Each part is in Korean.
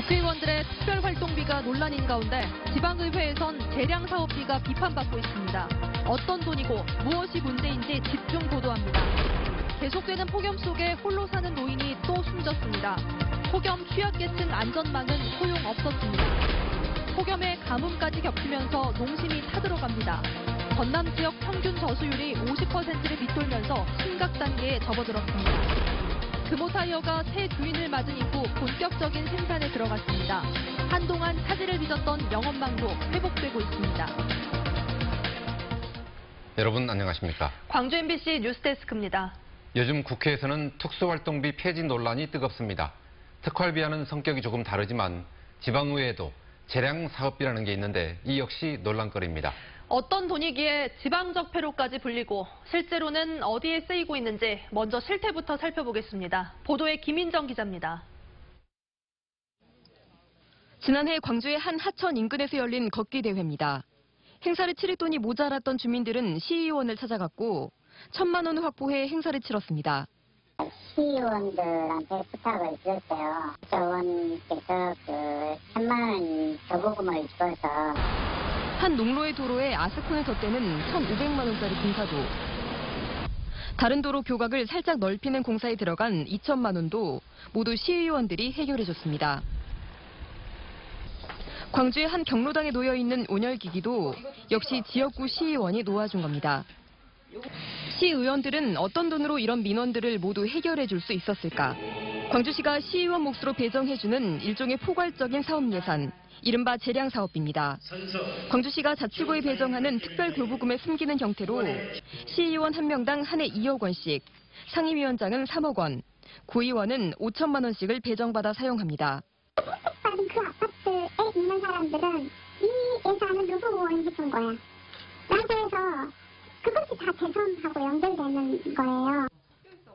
국회의원들의 특별활동비가 논란인 가운데 지방의회에선 재량사업비가 비판받고 있습니다. 어떤 돈이고 무엇이 문제인지 집중 보도합니다. 계속되는 폭염 속에 홀로 사는 노인이 또 숨졌습니다. 폭염 취약계층 안전망은 소용없었습니다. 폭염에 가뭄까지 겹치면서 농심이 타들어갑니다. 전남 지역 평균 저수율이 50%를 밑돌면서 심각 단계에 접어들었습니다. 금호타이어가 새 주인을 맞은 이후 본격적인 생산에 들어갔습니다. 한동안 차질을 빚었던 영업망도 회복되고 있습니다. 여러분 안녕하십니까? 광주 MBC 뉴스데스크입니다. 요즘 국회에서는 특수활동비 폐지 논란이 뜨겁습니다. 특활비와는 성격이 조금 다르지만 지방의회에도 재량사업비라는 게 있는데 이 역시 논란거리입니다. 어떤 돈이기에 지방적폐로까지 불리고 실제로는 어디에 쓰이고 있는지 먼저 실태부터 살펴보겠습니다. 보도에 김인정 기자입니다. 지난해 광주의 한 하천 인근에서 열린 걷기 대회입니다. 행사를 치를 돈이 모자랐던 주민들은 시의원을 찾아갔고 1,000만 원을 확보해 행사를 치렀습니다. 시의원들한테 부탁을 드렸어요. 시의원께서 1,000만 원 교부금을 줘서 한 농로의 도로에 아스콘을 덧대는 1,500만 원짜리 공사도, 다른 도로 교각을 살짝 넓히는 공사에 들어간 2천만 원도 모두 시의원들이 해결해줬습니다. 광주의 한 경로당에 놓여있는 온열기기도 역시 지역구 시의원이 놓아준 겁니다. 시의원들은 어떤 돈으로 이런 민원들을 모두 해결해줄 수 있었을까? 광주시가 시의원 몫으로 배정해주는 일종의 포괄적인 사업 예산, 이른바 재량사업비입니다. 광주시가 자치구에 배정하는 특별교부금에 숨기는 형태로 시의원 한 명당 한 해 2억 원씩, 상임위원장은 3억 원, 구의원은 5천만 원씩을 배정받아 사용합니다. 받은 그 아파트에 있는 사람들은 이 예산은 누구 의원이 준 거야. 라고 해서 그것이 다 재산하고 연결되는 거예요.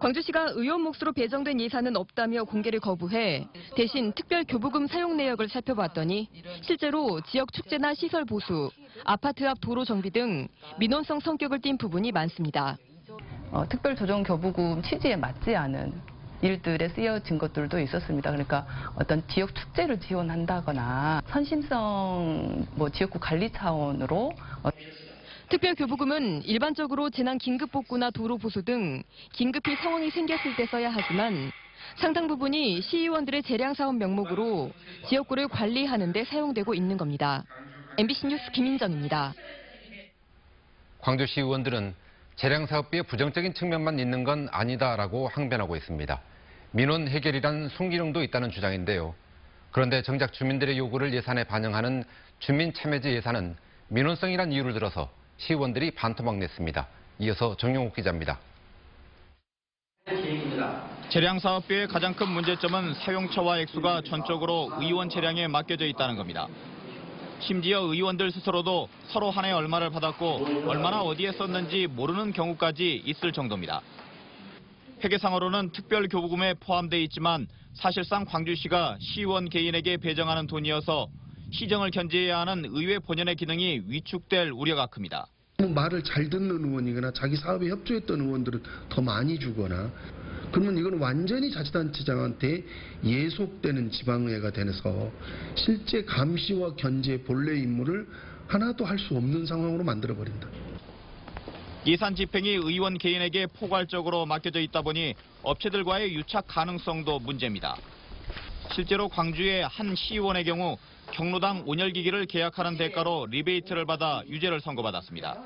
광주시가 의원 몫으로 배정된 예산은 없다며 공개를 거부해 대신 특별교부금 사용 내역을 살펴봤더니 실제로 지역 축제나 시설 보수, 아파트 앞 도로 정비 등 민원성 성격을 띈 부분이 많습니다. 특별조정교부금 취지에 맞지 않은 일들에 쓰여진 것들도 있었습니다. 그러니까 어떤 지역 축제를 지원한다거나 선심성 지역구 관리 차원으로 특별교부금은 일반적으로 재난 긴급복구나 도로 보수 등 긴급히 상황이 생겼을 때 써야 하지만 상당 부분이 시의원들의 재량사업 명목으로 지역구를 관리하는 데 사용되고 있는 겁니다. MBC 뉴스 김인정입니다. 광주시 의원들은 재량사업비의 부정적인 측면만 있는 건 아니다라고 항변하고 있습니다. 민원 해결이란 순기능도 있다는 주장인데요. 그런데 정작 주민들의 요구를 예산에 반영하는 주민참여제 예산은 민원성이란 이유를 들어서 시의원들이 반토막 냈습니다. 이어서 정용욱 기자입니다. 재량사업비의 가장 큰 문제점은 사용처와 액수가 전적으로 의원 재량에 맡겨져 있다는 겁니다. 심지어 의원들 스스로도 서로 한 해 얼마를 받았고 얼마나 어디에 썼는지 모르는 경우까지 있을 정도입니다. 회계상으로는 특별교부금에 포함돼 있지만 사실상 광주시가 시의원 개인에게 배정하는 돈이어서 시정을 견제해야 하는 의회 본연의 기능이 위축될 우려가 큽니다. 말을 잘 듣는 의원이거나 자기 사업에 협조했던 의원들은 더 많이 주거나, 그러면 이건 완전히 자치단체장한테 예속되는 지방의회가 되면서 실제 감시와 견제 본래 임무를 하나도 할 수 없는 상황으로 만들어버린다. 예산 집행이 의원 개인에게 포괄적으로 맡겨져 있다 보니 업체들과의 유착 가능성도 문제입니다. 실제로 광주의 한 시의원의 경우 경로당 온열기기를 계약하는 대가로 리베이트를 받아 유죄를 선고받았습니다.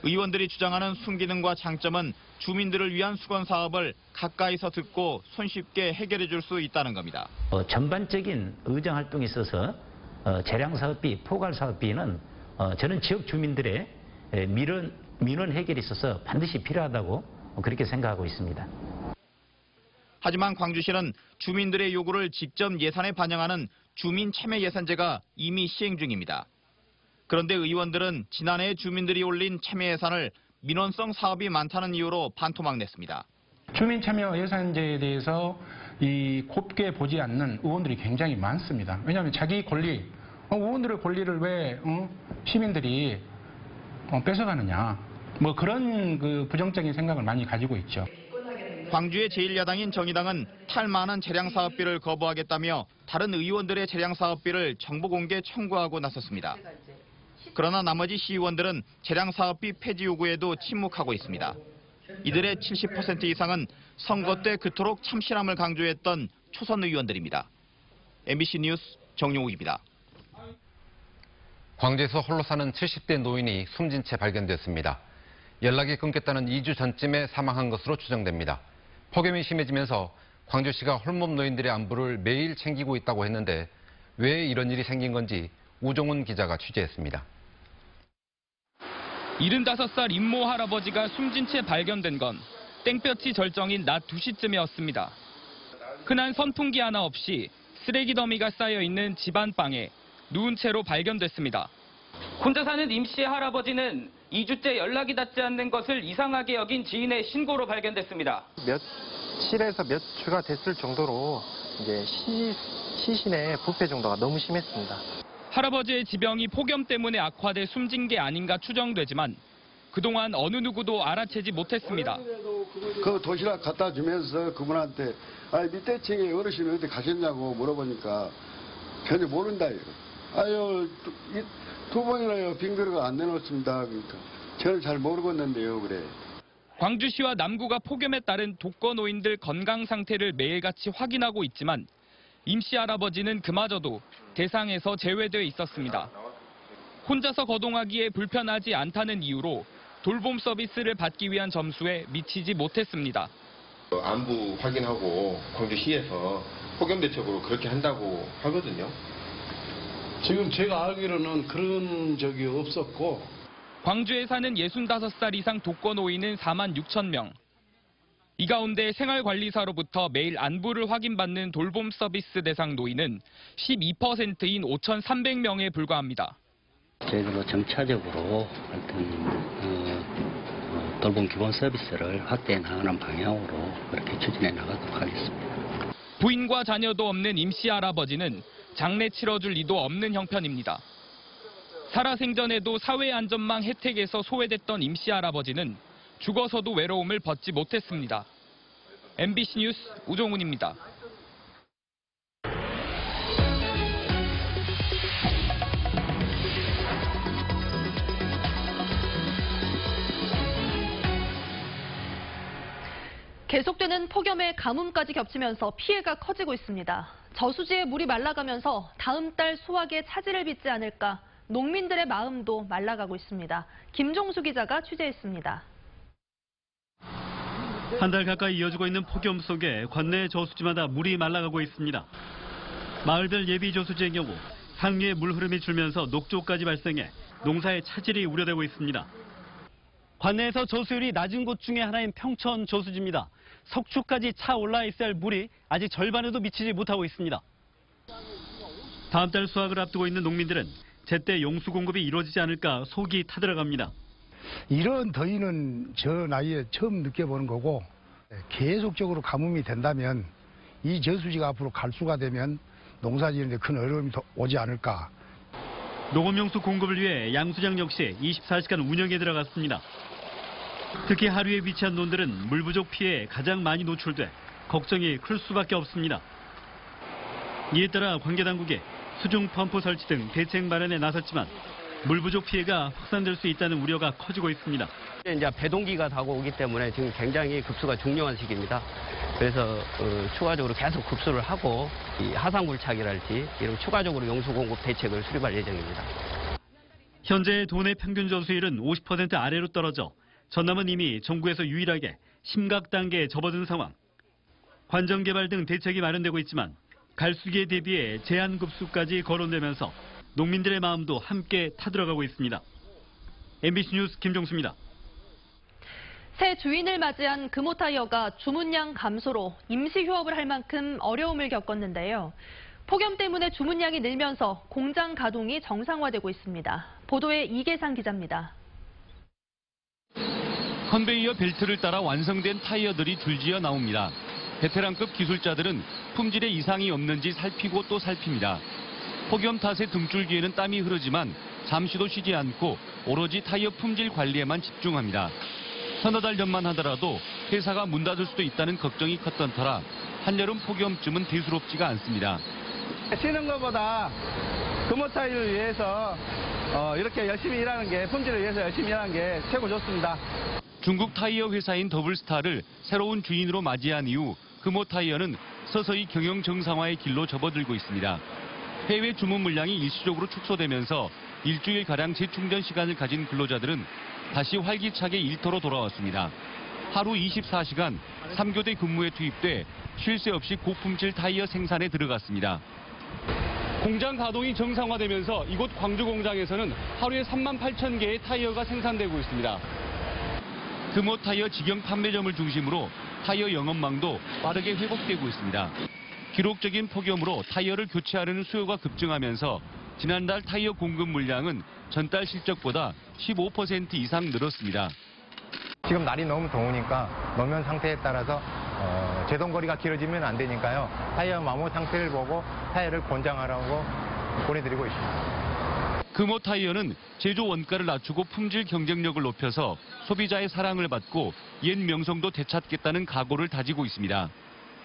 의원들이 주장하는 순기능과 장점은 주민들을 위한 수건 사업을 가까이서 듣고 손쉽게 해결해 줄 수 있다는 겁니다. 전반적인 의정 활동에 있어서 재량사업비, 포괄사업비는 저는 지역 주민들의 민원 해결에 있어서 반드시 필요하다고 그렇게 생각하고 있습니다. 하지만 광주시는 주민들의 요구를 직접 예산에 반영하는 주민참여예산제가 이미 시행 중입니다. 그런데 의원들은 지난해 주민들이 올린 참여 예산을 민원성 사업이 많다는 이유로 반토막 냈습니다. 주민참여예산제에 대해서 곱게 보지 않는 의원들이 굉장히 많습니다. 왜냐하면 자기 권리, 의원들의 권리를 왜 시민들이 뺏어가느냐, 그런 부정적인 생각을 많이 가지고 있죠. 광주의 제1야당인 정의당은 탈만한 재량 사업비를 거부하겠다며 다른 의원들의 재량 사업비를 정보 공개 청구하고 나섰습니다. 그러나 나머지 시의원들은 재량 사업비 폐지 요구에도 침묵하고 있습니다. 이들의 70% 이상은 선거 때 그토록 참신함을 강조했던 초선 의원들입니다. MBC 뉴스 정용욱입니다. 광주에서 홀로 사는 70대 노인이 숨진 채 발견됐습니다. 연락이 끊겼다는 2주 전쯤에 사망한 것으로 추정됩니다. 폭염이 심해지면서 광주시가 홀몸 노인들의 안부를 매일 챙기고 있다고 했는데 왜 이런 일이 생긴 건지 우종훈 기자가 취재했습니다. 75살 임모 할아버지가 숨진 채 발견된 건 땡볕이 절정인 낮 2시쯤이었습니다. 흔한 선풍기 하나 없이 쓰레기 더미가 쌓여있는 집안방에 누운 채로 발견됐습니다. 혼자 사는 임씨 할아버지는 2주째 연락이 닿지 않는 것을 이상하게 여긴 지인의 신고로 발견됐습니다. 며칠에서 몇 주가 됐을 정도로 이제 시신의 부패 정도가 너무 심했습니다. 할아버지의 지병이 폭염 때문에 악화돼 숨진 게 아닌가 추정되지만 그동안 어느 누구도 알아채지 못했습니다. 그 도시락 갖다 주면서 그분한테 밑에 층에 어르신이 어디 가셨냐고 물어보니까 전혀 모른다요. 아유 두 번이나 빙그릇가 안 내놓습니다. 그러니까 저는 잘 모르겠는데요. 그래. 광주시와 남구가 폭염에 따른 독거노인들 건강 상태를 매일같이 확인하고 있지만 임씨 할아버지는 그마저도 대상에서 제외돼 있었습니다. 혼자서 거동하기에 불편하지 않다는 이유로 돌봄 서비스를 받기 위한 점수에 미치지 못했습니다. 안부 확인하고 광주시에서 폭염 대책으로 그렇게 한다고 하거든요. 지금 제가 알기로는 그런 적이 없었고. 광주에 사는 65살 이상 독거노인은 4만 6천 명. 이 가운데 생활관리사로부터 매일 안부를 확인받는 돌봄 서비스 대상 노인은 12%인 5,300명에 불과합니다. 저희들로 점차적으로 돌봄 기본 서비스를 확대해 나가는 방향으로 그렇게 추진해 나가도록 하겠습니다. 부인과 자녀도 없는 임씨 할아버지는 장례 치러줄 리도 없는 형편입니다. 살아생전에도 사회안전망 혜택에서 소외됐던 임씨 할아버지는 죽어서도 외로움을 벗지 못했습니다. MBC 뉴스 우종훈입니다. 계속되는 폭염에 가뭄까지 겹치면서 피해가 커지고 있습니다. 저수지에 물이 말라가면서 다음 달 수확에 차질을 빚지 않을까 농민들의 마음도 말라가고 있습니다. 김종수 기자가 취재했습니다. 한 달 가까이 이어지고 있는 폭염 속에 관내 저수지마다 물이 말라가고 있습니다. 마을별 예비 저수지의 경우 상류에 물 흐름이 줄면서 녹조까지 발생해 농사에 차질이 우려되고 있습니다. 관내에서 저수율이 낮은 곳 중에 하나인 평천 저수지입니다. 석초까지 차 올라 있어야 할 물이 아직 절반에도 미치지 못하고 있습니다. 다음 달 수확을 앞두고 있는 농민들은 제때 용수 공급이 이루어지지 않을까 속이 타들어갑니다. 이런 더위는 저 나이에 처음 느껴보는 거고 계속적으로 가뭄이 된다면 이 저수지가 앞으로 갈수가 되면 농사지는데 큰 어려움이 오지 않을까. 농업용수 공급을 위해 양수장 역시 24시간 운영에 들어갔습니다. 특히 하류에 위치한 논들은 물 부족 피해에 가장 많이 노출돼 걱정이 클 수밖에 없습니다. 이에 따라 관계당국이 수중 펌프 설치 등 대책 마련에 나섰지만 물 부족 피해가 확산될 수 있다는 우려가 커지고 있습니다. 이제 배동기가 다가오기 때문에 지금 굉장히 급수가 중요한 시기입니다. 그래서 추가적으로 계속 급수를 하고 이 하상굴착이랄지 이런 추가적으로 용수 공급 대책을 수립할 예정입니다. 현재 도내 평균 저수율은 50% 아래로 떨어져 전남은 이미 정부에서 유일하게 심각 단계에 접어든 상황. 관정 개발 등 대책이 마련되고 있지만 갈수기에 대비해 제한 급수까지 거론되면서 농민들의 마음도 함께 타들어가고 있습니다. MBC 뉴스 김종수입니다. 새 주인을 맞이한 금호타이어가 주문량 감소로 임시 휴업을 할 만큼 어려움을 겪었는데요. 폭염 때문에 주문량이 늘면서 공장 가동이 정상화되고 있습니다. 보도에 이계상 기자입니다. 컨베이어 벨트를 따라 완성된 타이어들이 줄지어 나옵니다. 베테랑급 기술자들은 품질에 이상이 없는지 살피고 또 살핍니다. 폭염 탓에 등줄기에는 땀이 흐르지만 잠시도 쉬지 않고 오로지 타이어 품질 관리에만 집중합니다. 서너 달 전만 하더라도 회사가 문 닫을 수도 있다는 걱정이 컸던 터라 한여름 폭염쯤은 대수롭지가 않습니다. 쉬는 것보다 금호타이를 위해서 이렇게 열심히 일하는 게, 품질을 위해서 열심히 일하는 게 최고 좋습니다. 중국 타이어 회사인 더블스타를 새로운 주인으로 맞이한 이후 금호타이어는 서서히 경영 정상화의 길로 접어들고 있습니다. 해외 주문 물량이 일시적으로 축소되면서 일주일가량 재충전 시간을 가진 근로자들은 다시 활기차게 일터로 돌아왔습니다. 하루 24시간 3교대 근무에 투입돼 쉴 새 없이 고품질 타이어 생산에 들어갔습니다. 공장 가동이 정상화되면서 이곳 광주 공장에서는 하루에 38,000개의 타이어가 생산되고 있습니다. 금호타이어 직영 판매점을 중심으로 타이어 영업망도 빠르게 회복되고 있습니다. 기록적인 폭염으로 타이어를 교체하려는 수요가 급증하면서 지난달 타이어 공급 물량은 전달 실적보다 15% 이상 늘었습니다. 지금 날이 너무 더우니까 노면 상태에 따라서 제동거리가 길어지면 안 되니까요. 타이어 마모 상태를 보고 타이어를 권장하라고 보내드리고 있습니다. 금호타이어는 제조 원가를 낮추고 품질 경쟁력을 높여서 소비자의 사랑을 받고 옛 명성도 되찾겠다는 각오를 다지고 있습니다.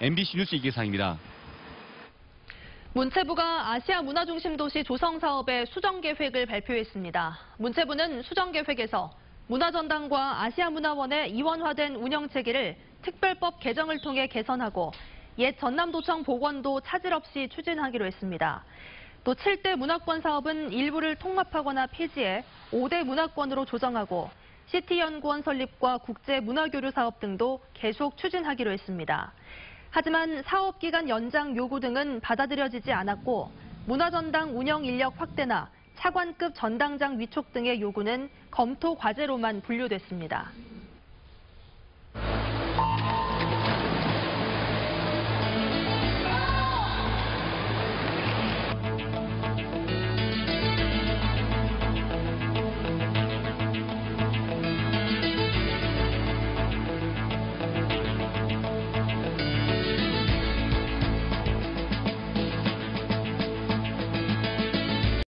MBC 뉴스 이계상입니다. 문체부가 아시아 문화중심 도시 조성 사업의 수정 계획을 발표했습니다. 문체부는 수정 계획에서 문화전당과 아시아문화원의 이원화된 운영 체계를 특별법 개정을 통해 개선하고 옛 전남도청 복원도 차질 없이 추진하기로 했습니다. 또 7대 문화권 사업은 일부를 통합하거나 폐지해 5대 문화권으로 조정하고 시티연구원 설립과 국제문화교류 사업 등도 계속 추진하기로 했습니다. 하지만 사업기간 연장 요구 등은 받아들여지지 않았고 문화전당 운영 인력 확대나 차관급 전당장 위촉 등의 요구는 검토 과제로만 분류됐습니다.